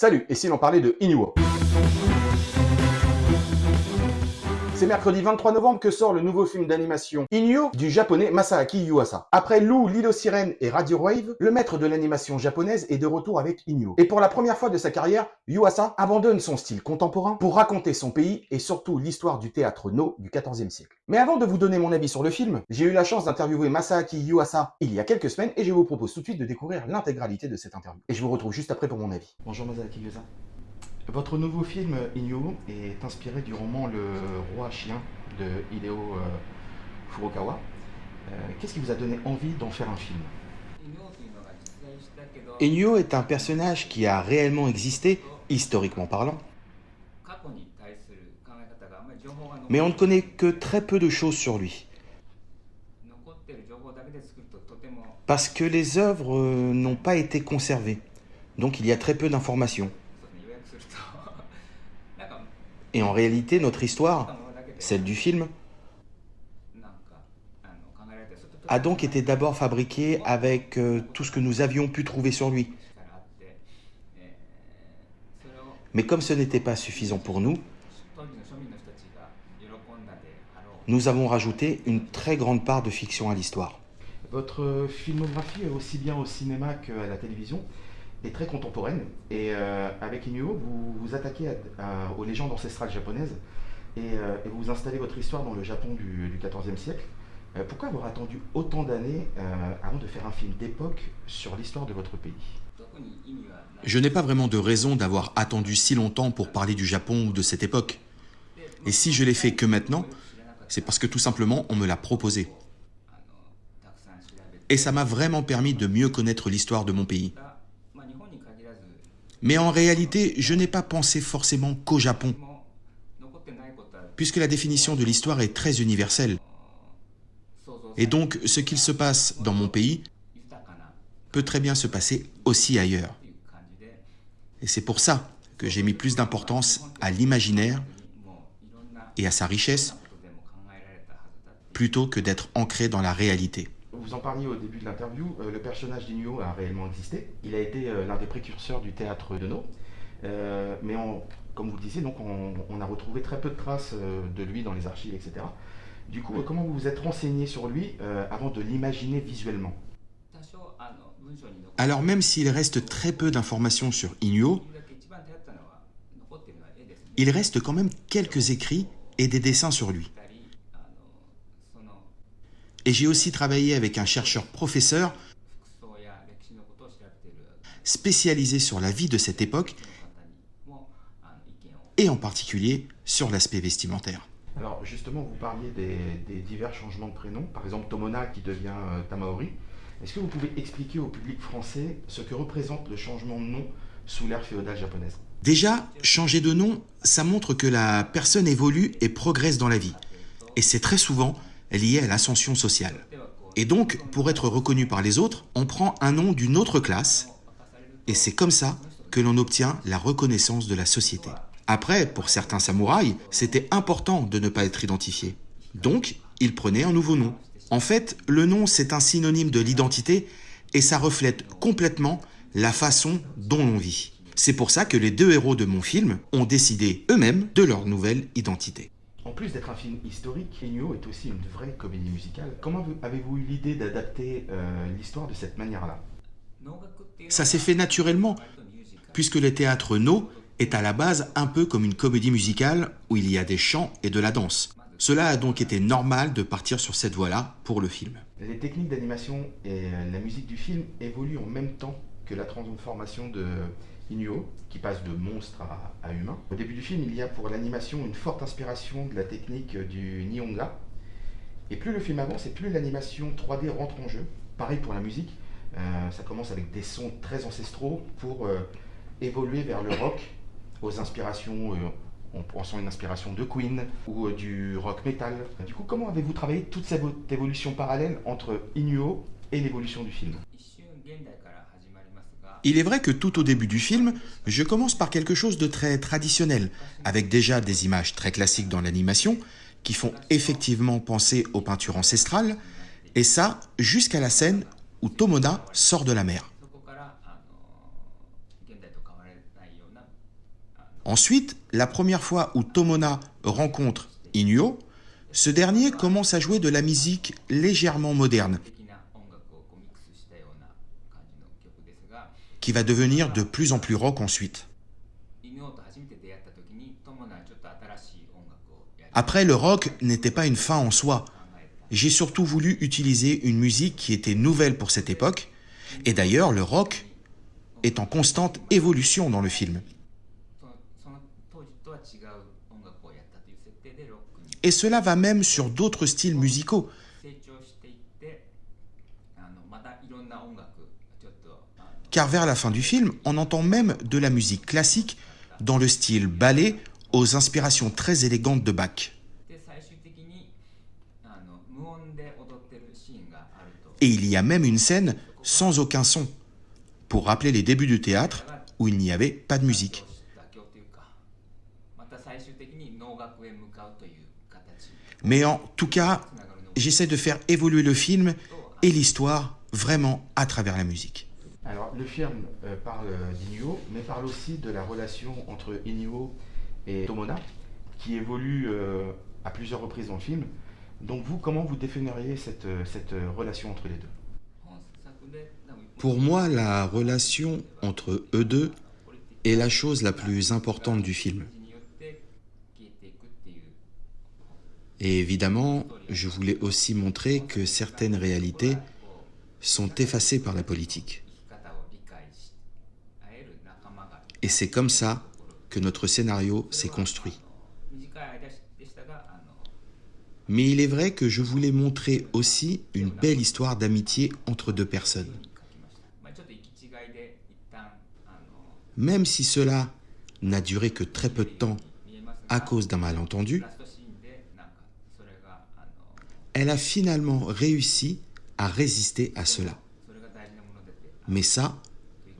Salut, et si l'on parlait de Inuo? C'est mercredi 23 novembre que sort le nouveau film d'animation Inuo du japonais Masaaki Yuasa. Après Lou, l'île aux sirènes et Radio Wave, le maître de l'animation japonaise est de retour avec Inuo. Et pour la première fois de sa carrière, Yuasa abandonne son style contemporain pour raconter son pays et surtout l'histoire du théâtre No du XIVe siècle. Mais avant de vous donner mon avis sur le film, j'ai eu la chance d'interviewer Masaaki Yuasa il y a quelques semaines et je vous propose tout de suite de découvrir l'intégralité de cette interview. Et je vous retrouve juste après pour mon avis. Bonjour Masaaki Yuasa. Votre nouveau film Inuo est inspiré du roman Le Roi Chien de Hideo Furukawa. Qu'est-ce qui vous a donné envie d'en faire un film? Inuo est un personnage qui a réellement existé, historiquement parlant, mais on ne connaît que très peu de choses sur lui, parce que les œuvres n'ont pas été conservées, donc il y a très peu d'informations. Et en réalité, notre histoire, celle du film, a donc été d'abord fabriquée avec tout ce que nous avions pu trouver sur lui. Mais comme ce n'était pas suffisant pour nous, nous avons rajouté une très grande part de fiction à l'histoire. Votre filmographie, aussi bien au cinéma qu'à la télévision, est très contemporaine. Et avec Inuo, vous vous attaquez aux légendes ancestrales japonaises et vous installez votre histoire dans le Japon du XIVe siècle. Pourquoi avoir attendu autant d'années avant de faire un film d'époque sur l'histoire de votre pays? Je n'ai pas vraiment de raison d'avoir attendu si longtemps pour parler du Japon ou de cette époque. Et si je l'ai fait que maintenant, c'est parce que tout simplement on me l'a proposé. Et ça m'a vraiment permis de mieux connaître l'histoire de mon pays. Mais en réalité, je n'ai pas pensé forcément qu'au Japon, puisque la définition de l'histoire est très universelle. Et donc, ce qu'il se passe dans mon pays peut très bien se passer aussi ailleurs. Et c'est pour ça que j'ai mis plus d'importance à l'imaginaire et à sa richesse, plutôt que d'être ancré dans la réalité. Vous en parliez au début de l'interview, le personnage d'Inuo a réellement existé. Il a été l'un des précurseurs du théâtre de No. Mais comme vous le disiez, donc on a retrouvé très peu de traces de lui dans les archives, etc. Du coup, comment vous vous êtes renseigné sur lui avant de l'imaginer visuellement? Alors même s'il reste très peu d'informations sur Inuo, il reste quand même quelques écrits et des dessins sur lui. Et j'ai aussi travaillé avec un chercheur-professeur spécialisé sur la vie de cette époque et en particulier sur l'aspect vestimentaire. Alors justement, vous parliez des divers changements de prénoms, par exemple Tomona qui devient Tamaori. Est-ce que vous pouvez expliquer au public français ce que représente le changement de nom sous l'ère féodale japonaise? Déjà, changer de nom, ça montre que la personne évolue et progresse dans la vie. Et c'est très souvent lié à l'ascension sociale. Et donc, pour être reconnu par les autres, on prend un nom d'une autre classe, et c'est comme ça que l'on obtient la reconnaissance de la société. Après, pour certains samouraïs, c'était important de ne pas être identifié. Donc, ils prenaient un nouveau nom. En fait, le nom, c'est un synonyme de l'identité, et ça reflète complètement la façon dont l'on vit. C'est pour ça que les deux héros de mon film ont décidé eux-mêmes de leur nouvelle identité. En plus d'être un film historique, Inuo est aussi une vraie comédie musicale. Comment avez-vous eu l'idée d'adapter l'histoire de cette manière-là? Ça s'est fait naturellement, puisque le théâtre No est à la base un peu comme une comédie musicale où il y a des chants et de la danse. Cela a donc été normal de partir sur cette voie-là pour le film. Les techniques d'animation et la musique du film évoluent en même temps que la transformation de Inuo, qui passe de monstre à humain. Au début du film, il y a pour l'animation une forte inspiration de la technique du Nihonga. Et plus le film avance et plus l'animation 3D rentre en jeu. Pareil pour la musique, ça commence avec des sons très ancestraux pour évoluer vers le rock, aux inspirations, en pensant une inspiration de Queen ou du rock metal. Du coup, comment avez-vous travaillé toute cette évolution parallèle entre Inuo et l'évolution du film? Il est vrai que tout au début du film, je commence par quelque chose de très traditionnel, avec déjà des images très classiques dans l'animation, qui font effectivement penser aux peintures ancestrales, et ça jusqu'à la scène où Tomona sort de la mer. Ensuite, la première fois où Tomona rencontre Inuo, ce dernier commence à jouer de la musique légèrement moderne, qui va devenir de plus en plus rock ensuite. Après, le rock n'était pas une fin en soi. J'ai surtout voulu utiliser une musique qui était nouvelle pour cette époque, et d'ailleurs, le rock est en constante évolution dans le film. Et cela va même sur d'autres styles musicaux. Car vers la fin du film, on entend même de la musique classique dans le style ballet aux inspirations très élégantes de Bach. Et il y a même une scène sans aucun son, pour rappeler les débuts du théâtre où il n'y avait pas de musique. Mais en tout cas, j'essaie de faire évoluer le film et l'histoire vraiment à travers la musique. Alors, le film parle d'Inuo, mais parle aussi de la relation entre Inuo et Tomona, qui évolue à plusieurs reprises dans le film. Donc vous, comment vous définiriez cette relation entre les deux? Pour moi, la relation entre eux deux est la chose la plus importante du film. Et évidemment, je voulais aussi montrer que certaines réalités sont effacées par la politique. Et c'est comme ça que notre scénario s'est construit. Mais il est vrai que je voulais montrer aussi une belle histoire d'amitié entre deux personnes. Même si cela n'a duré que très peu de temps à cause d'un malentendu, elle a finalement réussi à résister à cela. Mais ça,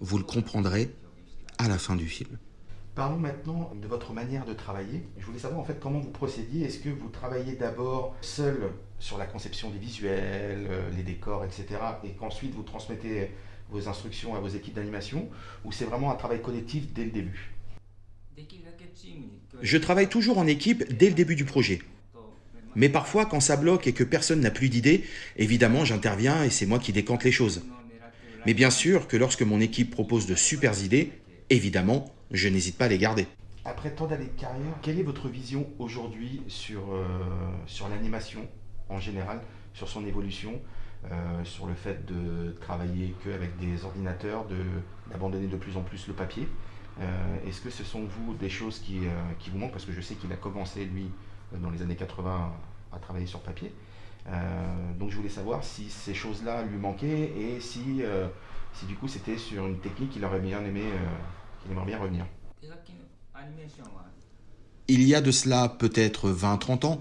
vous le comprendrez à la fin du film. Parlons maintenant de votre manière de travailler. Je voulais savoir en fait comment vous procédiez. Est-ce que vous travaillez d'abord seul sur la conception des visuels, les décors, etc. et qu'ensuite vous transmettez vos instructions à vos équipes d'animation, ou c'est vraiment un travail collectif dès le début? Je travaille toujours en équipe dès le début du projet. Mais parfois, quand ça bloque et que personne n'a plus d'idées, évidemment, j'interviens et c'est moi qui décante les choses. Mais bien sûr que lorsque mon équipe propose de super idées, évidemment, je n'hésite pas à les garder. Après tant d'années de carrière, quelle est votre vision aujourd'hui sur l'animation en général, sur son évolution, sur le fait de travailler qu'avec des ordinateurs, d'abandonner de plus en plus le papier? Est-ce que ce sont vous des choses qui vous manquent? Parce que je sais qu'il a commencé, lui, dans les années 80, à travailler sur papier. Donc je voulais savoir si ces choses-là lui manquaient et si du coup c'était sur une technique qu'il aurait bien aimé, qu'il aimerait bien revenir. Il y a de cela peut-être 20-30 ans,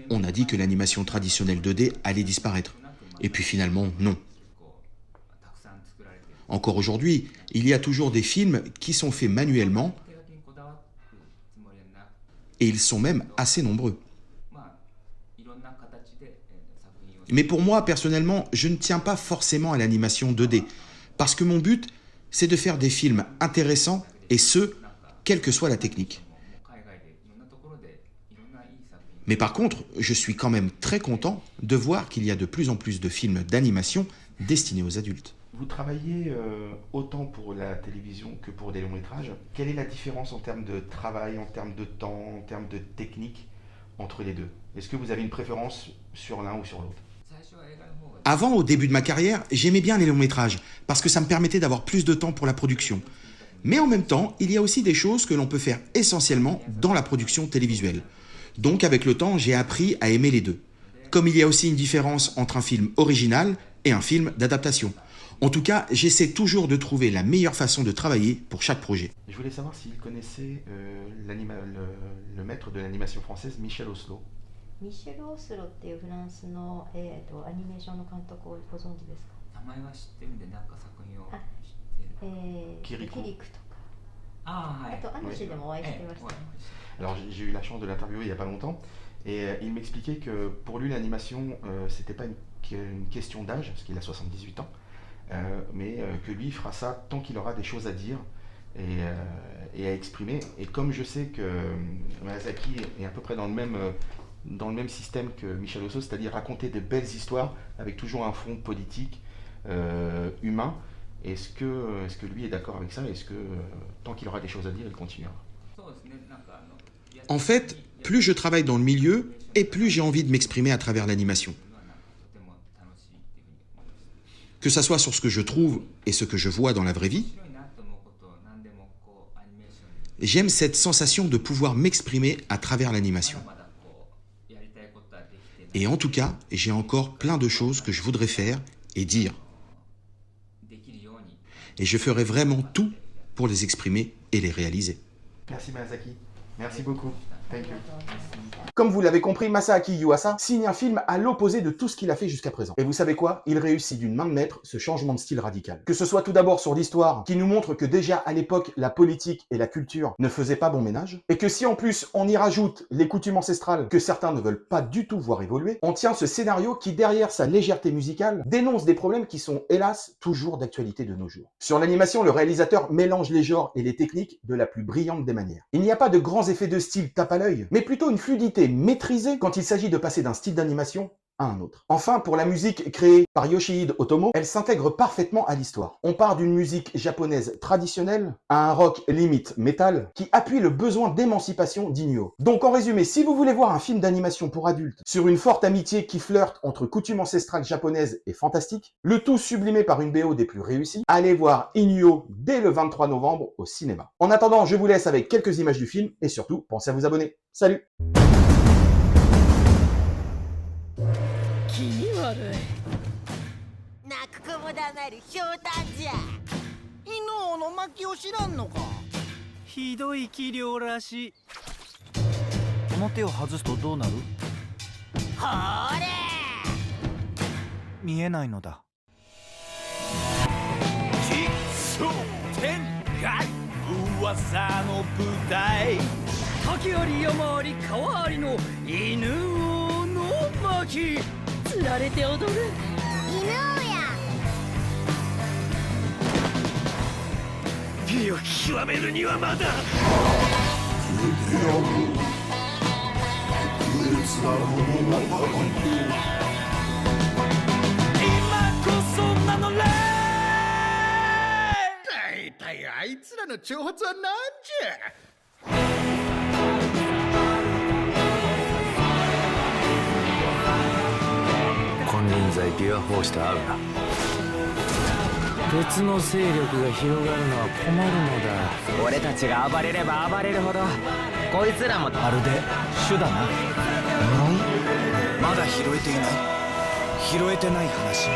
on a dit que l'animation traditionnelle 2D allait disparaître. Et puis finalement, non. Encore aujourd'hui, il y a toujours des films qui sont faits manuellement et ils sont même assez nombreux. Mais pour moi, personnellement, je ne tiens pas forcément à l'animation 2D, parce que mon but, c'est de faire des films intéressants, et ce, quelle que soit la technique. Mais par contre, je suis quand même très content de voir qu'il y a de plus en plus de films d'animation destinés aux adultes. Vous travaillez autant pour la télévision que pour des longs métrages. Quelle est la différence en termes de travail, en termes de temps, en termes de technique entre les deux? Est-ce que vous avez une préférence sur l'un ou sur l'autre? Avant, au début de ma carrière, j'aimais bien les longs métrages, parce que ça me permettait d'avoir plus de temps pour la production. Mais en même temps, il y a aussi des choses que l'on peut faire essentiellement dans la production télévisuelle. Donc avec le temps, j'ai appris à aimer les deux. Comme il y a aussi une différence entre un film original et un film d'adaptation. En tout cas, j'essaie toujours de trouver la meilleure façon de travailler pour chaque projet. Je voulais savoir s'il connaissait le maître de l'animation française, Michel Oslo. ミシェル・オスロっていうフランスの、アニメーションの監督をご存知ですか？名前は知ってるんで、なんか作品を知ってる。キリコ。キリクとか。ああ、はい。あと、アヌシでもお会いしてましたね。Alors j'ai eu la chance de l'interviewer il n'y a pas longtemps et il m'expliquait que pour lui l'animation c'était pas une question d'âge parce qu'il a 78 ans mais que lui il fera ça tant qu'il aura des choses à dire et à exprimer. Et comme je sais que Miyazaki est à peu près dans le même système que Michel Osso, c'est-à-dire raconter de belles histoires avec toujours un fond politique, humain, est-ce que lui est d'accord avec ça? Est-ce que tant qu'il aura des choses à dire, il continuera? En fait, plus je travaille dans le milieu, et plus j'ai envie de m'exprimer à travers l'animation. Que ça soit sur ce que je trouve et ce que je vois dans la vraie vie, j'aime cette sensation de pouvoir m'exprimer à travers l'animation. Et en tout cas, j'ai encore plein de choses que je voudrais faire et dire. Et je ferai vraiment tout pour les exprimer et les réaliser. Merci Miyazaki, merci beaucoup. Thank you. Comme vous l'avez compris, Masaaki Yuasa signe un film à l'opposé de tout ce qu'il a fait jusqu'à présent. Et vous savez quoi? Il réussit d'une main de maître ce changement de style radical. Que ce soit tout d'abord sur l'histoire, qui nous montre que déjà à l'époque, la politique et la culture ne faisaient pas bon ménage, et que si en plus on y rajoute les coutumes ancestrales que certains ne veulent pas du tout voir évoluer, on tient ce scénario qui, derrière sa légèreté musicale, dénonce des problèmes qui sont, hélas, toujours d'actualité de nos jours. Sur l'animation, le réalisateur mélange les genres et les techniques de la plus brillante des manières. Il n'y a pas de grands effets de style tape à l'œil, mais plutôt une fluidité maîtrisée quand il s'agit de passer d'un style d'animation à un autre. Enfin, pour la musique créée par Yoshihide Otomo, elle s'intègre parfaitement à l'histoire. On part d'une musique japonaise traditionnelle à un rock limite metal qui appuie le besoin d'émancipation d'Inyo. Donc en résumé, si vous voulez voir un film d'animation pour adultes sur une forte amitié qui flirte entre coutumes ancestrales japonaises et fantastiques, le tout sublimé par une BO des plus réussies, allez voir Inyo dès le 23 novembre au cinéma. En attendant, je vous laisse avec quelques images du film et surtout, pensez à vous abonner. Salut! 気味悪い泣く子も黙るひょうたんじゃ犬王の巻を知らんのかひどい器量らしいこの手を外すとどうなるほーれ見えないのだ吉祥天外噂の舞台時あり山あり川ありの犬王の巻釣られて踊る犬王や美を極めるにはまだ今こそ名乗れ大体あいつらの挑発は何じゃ金輪際ビュアフォースと会うな別の勢力が広がるのは困るのだ俺たちが暴れれば暴れるほどこいつらもまるで主だなまだ拾えていない拾えてない話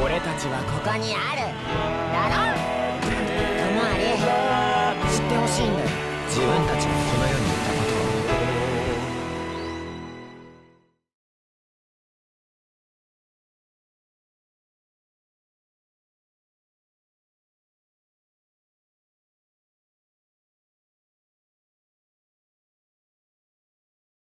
俺たちはここにあるだろともあれ知ってほしいんだよ自分たちもこの世に